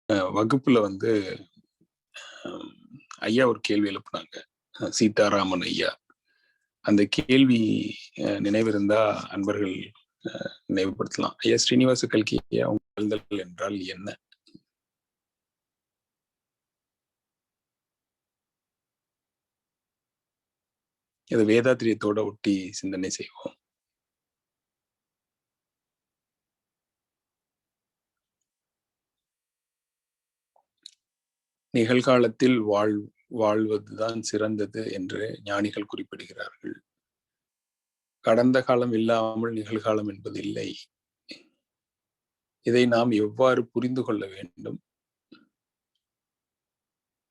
வகுப்புல வந்து ஐயா ஒரு கேள்வி எழுப்புனாங்க, சீதாராமன் ஐயா. அந்த கேள்வி நினைவிருந்தா அன்பர்கள் நினைவுபடுத்தலாம். ஐயா ஸ்ரீனிவாச கல்கி ஐயா, உங்கள் என்றால் என்ன? இது வேதாத்திரியத்தோட ஒட்டி சிந்தனை செய்வோம். நிகழ்காலத்தில் வாழ்வதுதான் சிறந்தது என்று ஞானிகள் குறிப்பிடுகிறார்கள். கடந்த காலம் இல்லாமல் நிகழ்காலம் என்பது இல்லை. இதை நாம் எவ்வாறு புரிந்து கொள்ள வேண்டும்?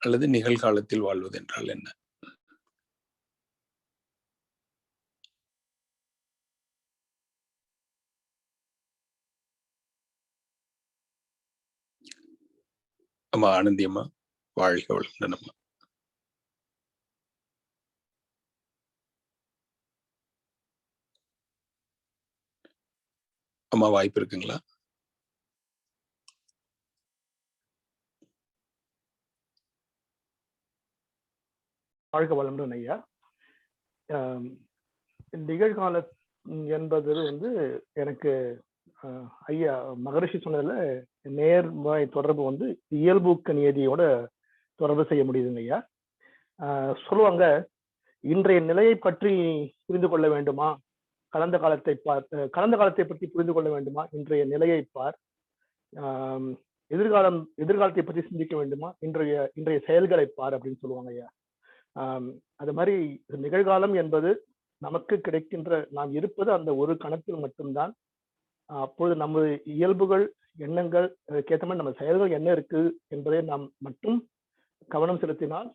அல்லது நிகழ்காலத்தில் வாழ்வது என்றால் என்ன? அம்மா ஆனந்தி அம்மா, வாழ்க வளமுடன் அம்மா. அம்மா வாய்ப்பு இருக்குங்களா? வாழ்க வளமுடன் ஐயா. நிகழ்கால என்பது வந்து எனக்கு ஐயா மகரிஷி சொன்னதுல நேர்முறை தொடர்பு வந்து இயல்பூக்க நியதியோட தொடர்பு செய்ய முடியுதுங்க ஐயா. சொல்லுவாங்க, இன்றைய நிலையை பற்றி புரிந்து கொள்ள வேண்டுமா, கடந்த காலத்தை பற்றி புரிந்து கொள்ள வேண்டுமா, இன்றைய நிலையை பார். எதிர்காலத்தை பற்றி சிந்திக்க வேண்டுமா, இன்றைய செயல்களை பார் அப்படின்னு சொல்லுவாங்க ஐயா. அது மாதிரி நிகழ்காலம் என்பது நமக்கு கிடைக்கின்ற, நாம் இருப்பது அந்த ஒரு கணத்தில் மட்டும்தான். அப்பொழுது நமது இயல்புகள், எண்ணங்கள், அதுக்கேற்ற மாதிரி நம்ம செயல்கள் என்ன இருக்கு என்பதை நாம் மட்டும் கவனம் செலுத்தினால்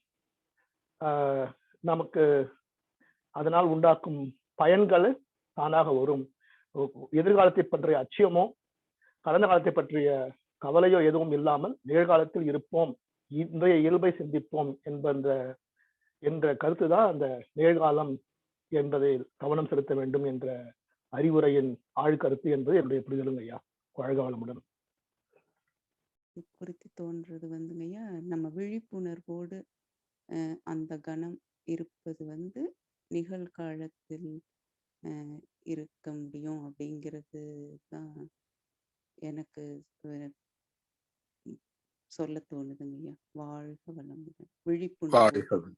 நமக்கு அதனால் உண்டாக்கும் பயன்கள் தானாக வரும். எதிர்காலத்தை பற்றிய அச்சமோ கடந்த காலத்தை பற்றிய கவலையோ எதுவும் இல்லாமல் நிகழ்காலத்தில் இருப்போம், இன்றைய இயல்பை சிந்திப்போம் என்ற கருத்து தான் அந்த நிகழ்காலம் என்பதை கவனம் செலுத்த வேண்டும் என்ற அறிவுரையின் ஆழ்கருத்து என்பது என்னுடைய புரிதலுங்க ஐயா. வாழ்க வளமுடன். குறித்து தோன்றது வந்துங்கய்யா, நம்ம விழிப்புணர்வோடு அந்த கணம் இருப்பது வந்து நிகழ்காலத்தில் இருக்க முடியும் அப்படிங்கிறது தான் எனக்கு சொல்ல தோணுதுங்கய்யா. வாழ்க வளமுடன். விழிப்புணர்வு.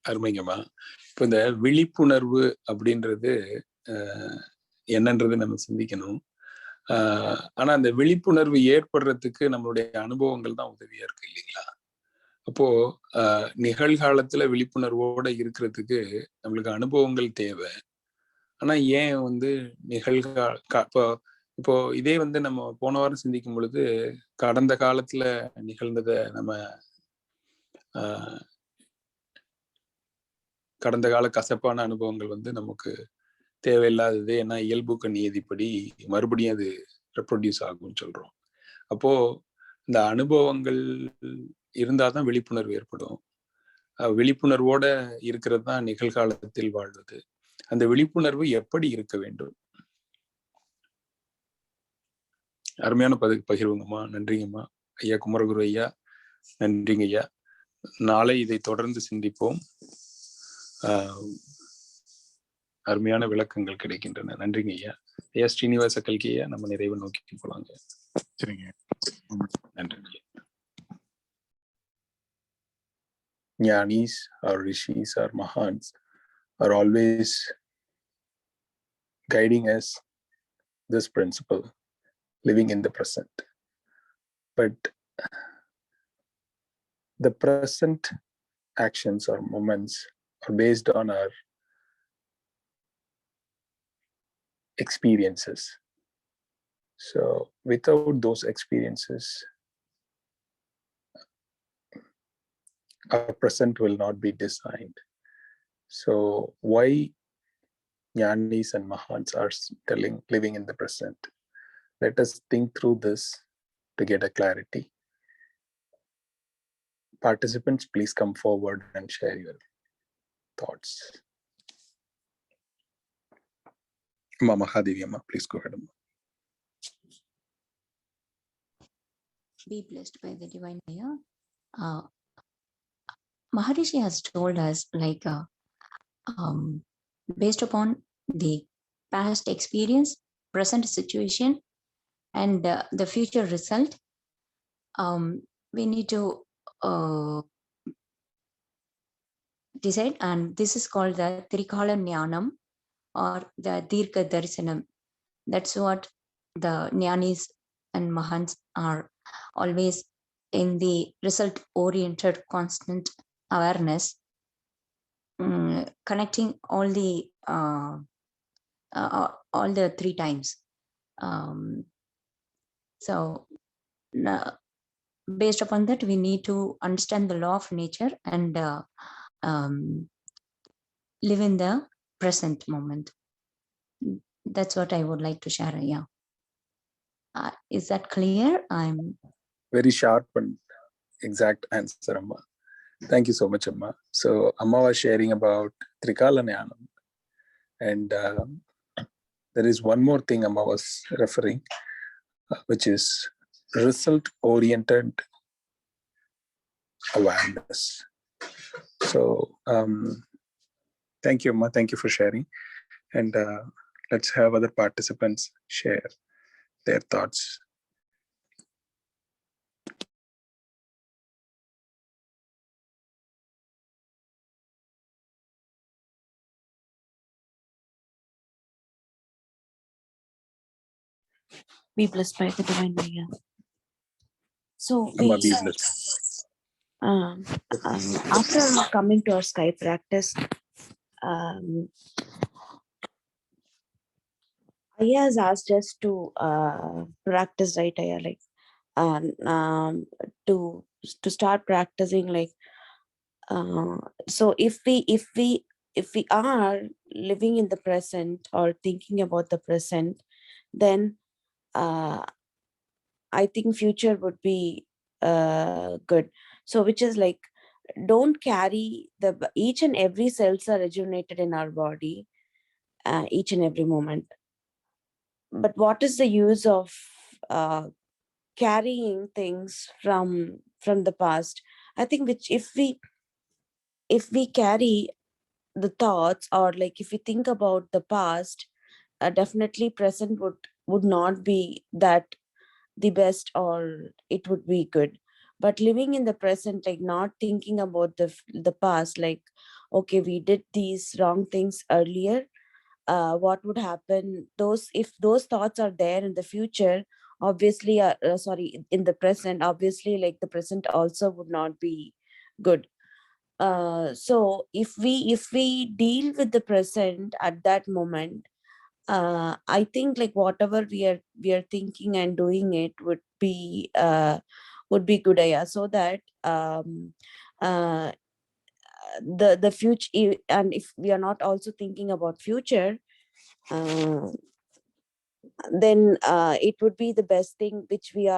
அருமைங்கம்மா. இப்ப இந்த விழிப்புணர்வு அப்படின்றது என்னன்றது நம்ம சிந்திக்கணும். ஆனா அந்த விழிப்புணர்வு ஏற்படுறதுக்கு நம்மளுடைய அனுபவங்கள் தான் உதவியா இருக்கு இல்லைங்களா? அப்போ நிகழ்காலத்துல விழிப்புணர்வோட இருக்கிறதுக்கு நம்மளுக்கு அனுபவங்கள் தேவை. ஆனா ஏன் வந்து இப்போ இதே வந்து நம்ம போன வாரம் சிந்திக்கும் பொழுது கடந்த காலத்துல நிகழ்ந்ததை நம்ம கடந்த கால கசப்பான அனுபவங்கள் வந்து நமக்கு தேவையில்லாதது, ஏன்னா இயல்புக்க நியதிப்படி மறுபடியும் அது ரெப்ரொடியூஸ் ஆகும்னு சொல்றோம். அப்போ இந்த அனுபவங்கள் இருந்தாதான் விழிப்புணர்வு ஏற்படும். விழிப்புணர்வோட இருக்கிறது தான் நிகழ்காலத்தில் வாழ்வது. அந்த விழிப்புணர்வு எப்படி இருக்க வேண்டும்? அருமையான பகிர்வுங்கம்மா. நன்றிங்கம்மா. ஐயா குமரகுரு ஐயா, நன்றிங்க ஐயா. நாளை இதை தொடர்ந்து சிந்திப்போம். அருமையான விளக்கங்கள் கிடைக்கின்றன. நன்றிங்க ஐயா. ஐயா ஸ்ரீனிவாச கல்கி ஐயா, நம்ம நிறைவு நோக்கி போலாங்க. சரிங்க, நன்றிங்க. Jnanis or rishis or mahants are always guiding us this principle, living in the present. But the present actions or moments are based on our experiences. So without those experiences, our present will not be designed. So why Jnanis and Mahants are telling living in the present? Let us think through this to get a clarity. Participants, please come forward and share your thoughts. Mama Mahadevi Amma, please go ahead. Be blessed by the divine Maya. Maharishi has told us, like, based upon the past experience, present situation, and the future result, we need to decide, and this is called the Trikala Jnanam or the Dirgha Darsanam. That's what the Jnanis and Mahants are always in the result-oriented constant awareness, connecting all the 3 times. So based upon that, we need to understand the law of nature and live in the present moment. That's what I would like to share. Yeah. Is that clear? I'm very sharp and exact answer, Amma. Thank you so much, Amma. So Amma was sharing about Trikala Jnanam. And there is one more thing Amma was referring, which is result-oriented awareness. So thank you, Amma. Thank you for sharing. And let's have other participants share their thoughts. Be blessed by the divine Maya. So Amma, be blessed. After coming to our Sky practice, Aya has asked us to practice, right, Aya, like to start practicing, like so if we are living in the present or thinking about the present, then I think future would be good. So which is like, don't carry each and every cells are rejuvenated in our body each and every moment. But what is the use of carrying things from the past? I think which if we carry the thoughts, or like if we think about the past, definitely present would not be that the best, or it would be good. But living in the present, like not thinking about the past, like, okay, we did these wrong things earlier, what would happen, if those thoughts are there in the future, obviously in the present, obviously, like the present also would not be good. So if we deal with the present at that moment, I think like whatever we are thinking and doing it would be good, Aya, so that the future, and if we are not also thinking about future, then it would be the best thing which we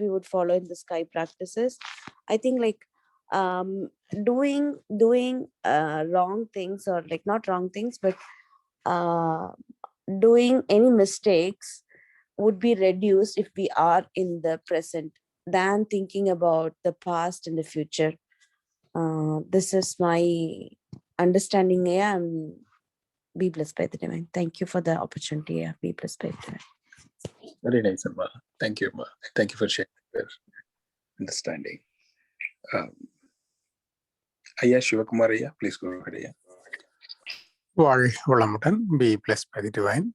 would follow in the Sky practices. I think like doing wrong things, or like not wrong things, but doing any mistakes would be reduced if we are in the present than thinking about the past and the future. This is my understanding, and be blessed by the divine. Thank you for the opportunity. Yeah, be blessed by the divine. Very nice, Amma. Thank you, Amma. Thank you for sharing your understanding. Aya Shivakumar, Aya, please go ahead, Aya. Valamudan, be blessed by the divine.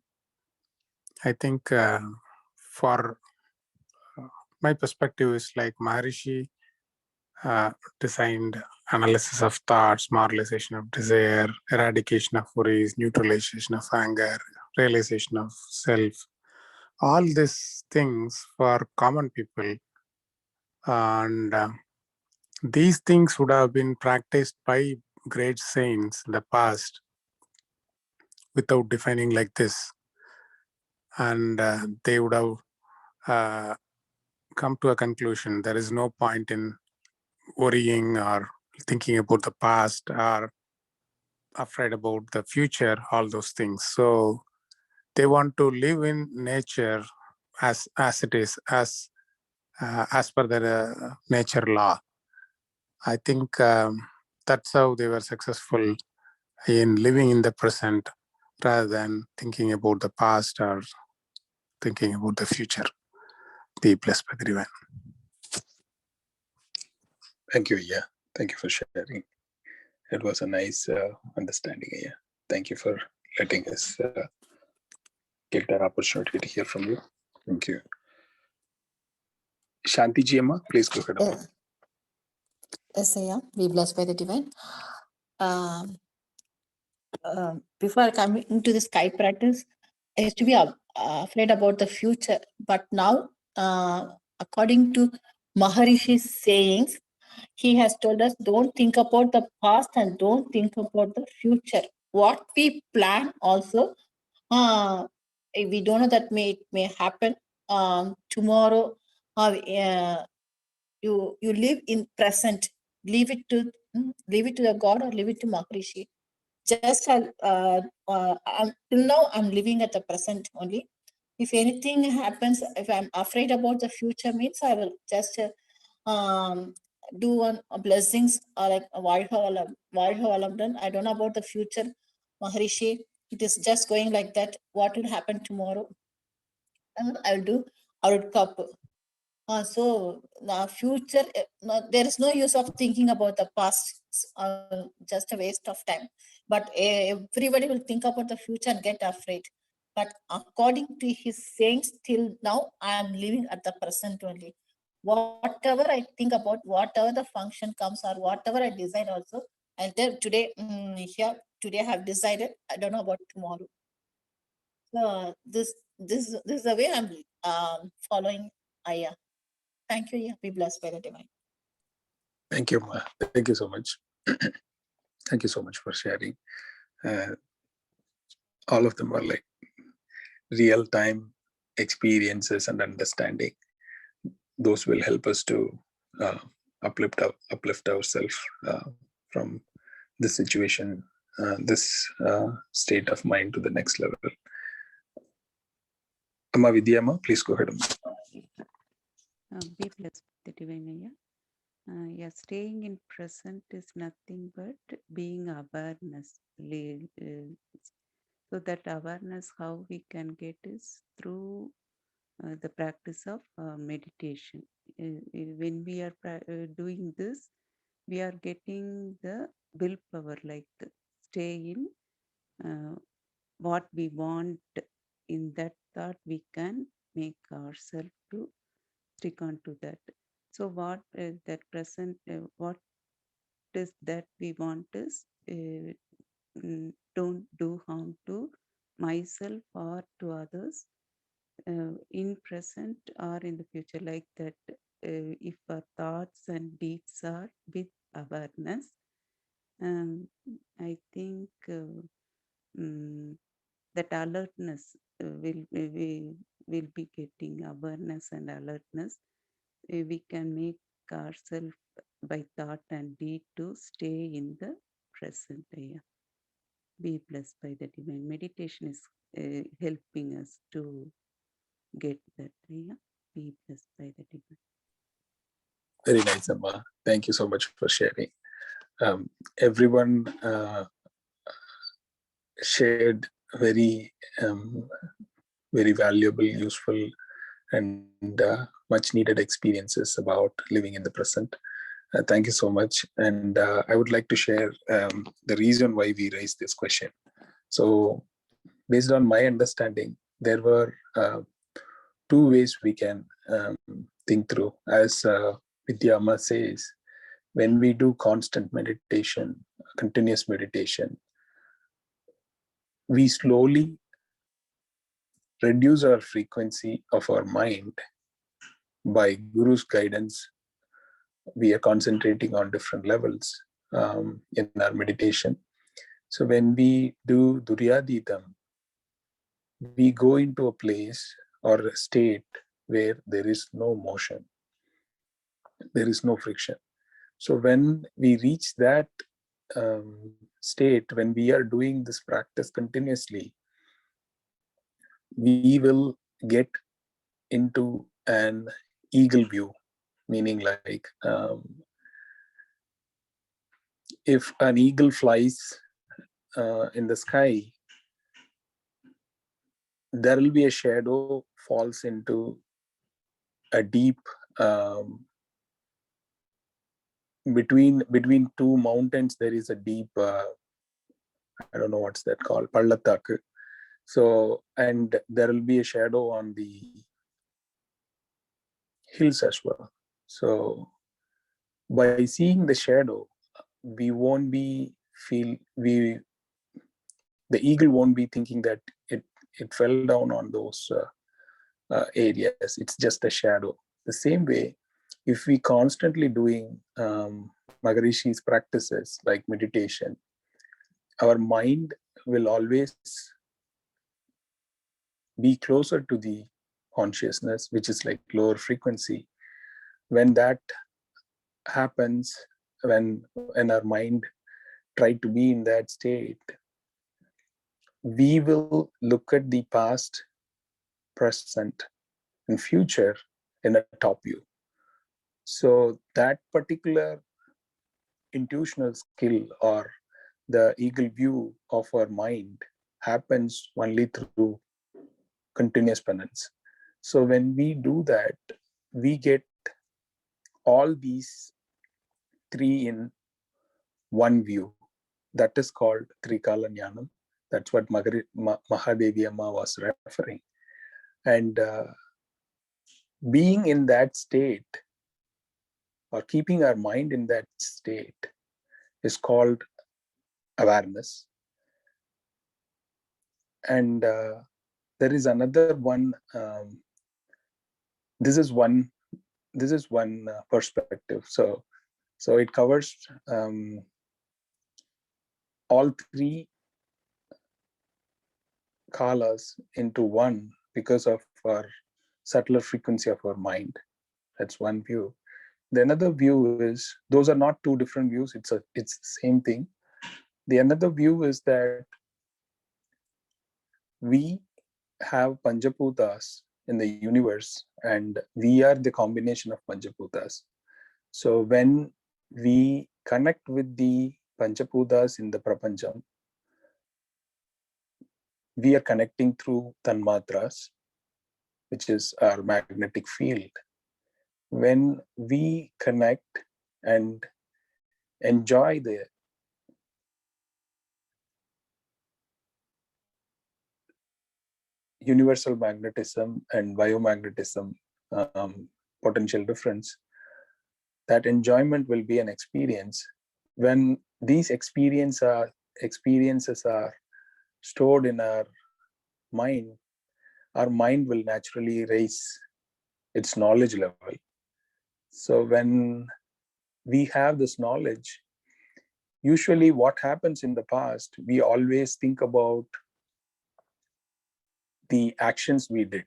I think for my perspective is like Maharishi designed analysis of thoughts, moralization of desire, eradication of worries, neutralization of anger, realization of self. All these things for common people. And these things would have been practiced by great saints in the past without defining like this. And they would have come to a conclusion. There is no point in worrying or thinking about the past or afraid about the future, all those things. So they want to live in nature as it is, as as per their nature law. I think that's how they were successful in living in the present rather than thinking about the past or thinking about the future. Be blessed by the divine. Thank you, yeah. Thank you for sharing. It was a nice understanding, yeah. Thank you for letting us get that opportunity to hear from you. Thank you. Shanti Ji Amma, please go ahead. Amma. Yes, I am. Be blessed by the divine. Before coming to this kite practice, I used to be afraid about the future. But now, according to Maharishi's sayings, he has told us don't think about the past and don't think about the future. What we plan also, we don't know that it may happen tomorrow. You live in present. Leave it to the God or leave it to Maharishi. Just till now, I'm living at the present only. If anything happens, if I'm afraid about the future, means I will just do blessings or like Valha done. I don't know about the future, Maharishi. It is just going like that. What will happen tomorrow? I'll do. I would cup. So the future, there is no use of thinking about the past, just a waste of time. But everybody will think about the future and get afraid. But according to his sayings, till now, I am living at the present only. Whatever I think about, whatever the function comes or whatever I decide also, I'll tell today, today I have decided, I don't know about tomorrow. So this is the way I'm following Aya. Thank you. Yeah, be blessed by the divine. Thank you, Ma. Thank you so much. Thank you so much for sharing. All of them are like real-time experiences and understanding. Those will help us to uplift ourselves from this situation, this state of mind to the next level. Amma Vidyama, please go ahead. Be blessed with the divine. Yeah, staying in present is nothing but being awareness. So that awareness, how we can get is through the practice of meditation. When we are doing this, we are getting the willpower, like stay in what we want. In that thought, we can make ourselves to stick on to that. So what that present, what is that we want is don't do harm to myself or to others in present or in the future, like that. If our thoughts and deeds are with awareness, I think that alertness will be getting awareness and alertness. We can make ourselves by thought and deed to stay in the present. Yeah. Be blessed by the divine. Meditation is helping us to get that. Yeah. Be blessed by the divine. Very nice, Amma. Thank you so much for sharing. Everyone shared very valuable, useful, and much needed experiences about living in the present. Thank you so much. And I would like to share the reason why we raised this question. So based on my understanding, there were two ways we can think through. As Vidyama says, when we do constant meditation, continuous meditation, we slowly reduce our frequency of our mind. By Guru's guidance, we are concentrating on different levels in our meditation. So when we do Duryaditam, we go into a place or a state where there is no motion, there is no friction. So when we reach that state, when we are doing this practice continuously, we will get into an eagle view, meaning like if an eagle flies in the sky, there will be a shadow falls into a deep between two mountains. There is a deep I don't know what's that called, pallatak. So, and there will be a shadow on the hills as well. So by seeing the shadow, we won't be the eagle won't be thinking that it fell down on those areas. It's just a shadow. The same way, if we constantly doing Maharishi's practices like meditation, our mind will always be closer to the consciousness, which is like lower frequency. When that happens, when our mind try to be in that state, we will look at the past, present, and future in a top view. So that particular intuitional skill or the eagle view of our mind happens only through continuous penance. So when we do that, we get all these three in one view. That is called Trikala Jnanam. That's what Mahadevi Amma was referring. And being in that state, or keeping our mind in that state, is called awareness. And there is another one. This is one perspective. So it covers all three kalas into one because of our subtler frequency of our mind. That's one view. The another view is, those are not two different views, it's the same thing. The another view is that we have Panchaputas in the universe, and we are the combination of Panchaputas. So when we connect with the Panchaputas in the Prapancham, we are connecting through Tanmatras, which is our magnetic field. When we connect and enjoy the universal magnetism and biomagnetism potential difference, that enjoyment will be an experience. When these experiences are stored in our mind will naturally raise its knowledge level. So when we have this knowledge, usually what happens in the past, we always think about the actions we did.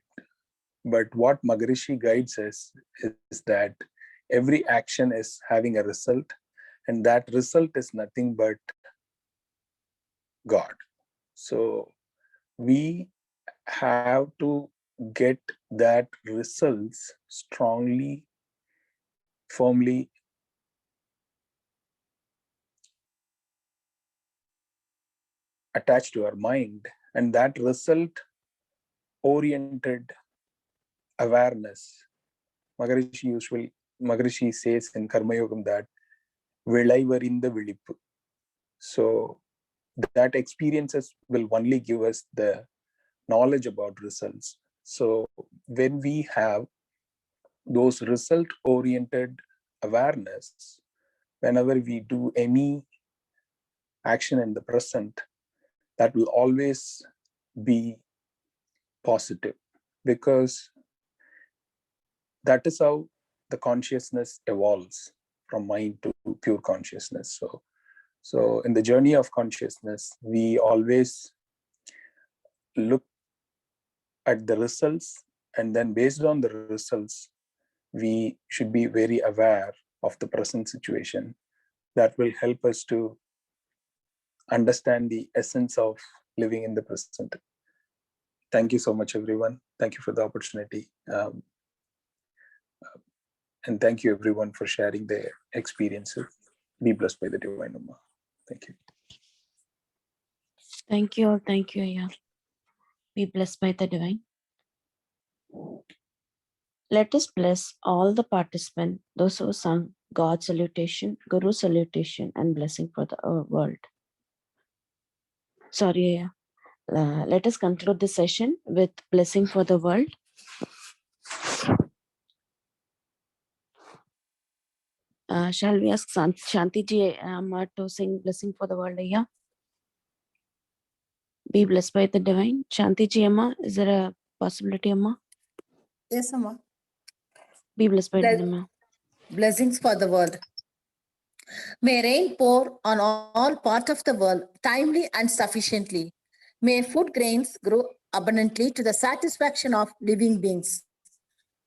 But what Maharishi guides us is that every action is having a result, and that result is nothing but God. So we have to get that results strongly, firmly attached to our mind, and that result oriented awareness. Maharishi says in Karma Yogam that Velaivarinda Vilippu. So that experiences will only give us the knowledge about results. So when we have those result-oriented awareness, whenever we do any action in the present, that will always be positive, because that is how the consciousness evolves from mind to pure consciousness. So in the journey of consciousness, we always look at the results, and then based on the results, we should be very aware of the present situation. That will help us to understand the essence of living in the present. Thank you so much, everyone. Thank you for the opportunity. And thank you everyone for sharing their experiences. Be blessed by the Divine Ummah. Thank you. Thank you all. Thank you, Ayya. Be blessed by the divine. Let us bless all the participants, those who sung God's salutation, Guru salutation, and blessing for the world. Sorry, Ayya. Let us conclude this session with blessing for the world. Shall we ask Shanti Ji Amma to sing blessing for the world, Ayya? Be blessed by the divine. Shanti Ji Amma, is there a possibility, Amma? Yes, Amma. Be blessed by the Bless- divine. Blessings for the world. May rain pour on all parts of the world timely and sufficiently. May food grains grow abundantly to the satisfaction of living beings.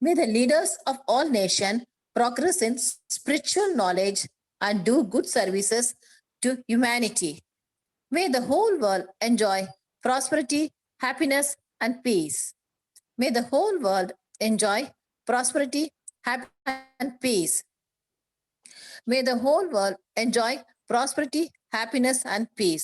May the leaders of all nations progress in spiritual knowledge and do good services to humanity. May the whole world enjoy prosperity, happiness, and peace. May the whole world enjoy prosperity, happiness, and peace. May the whole world enjoy prosperity, happiness, and peace.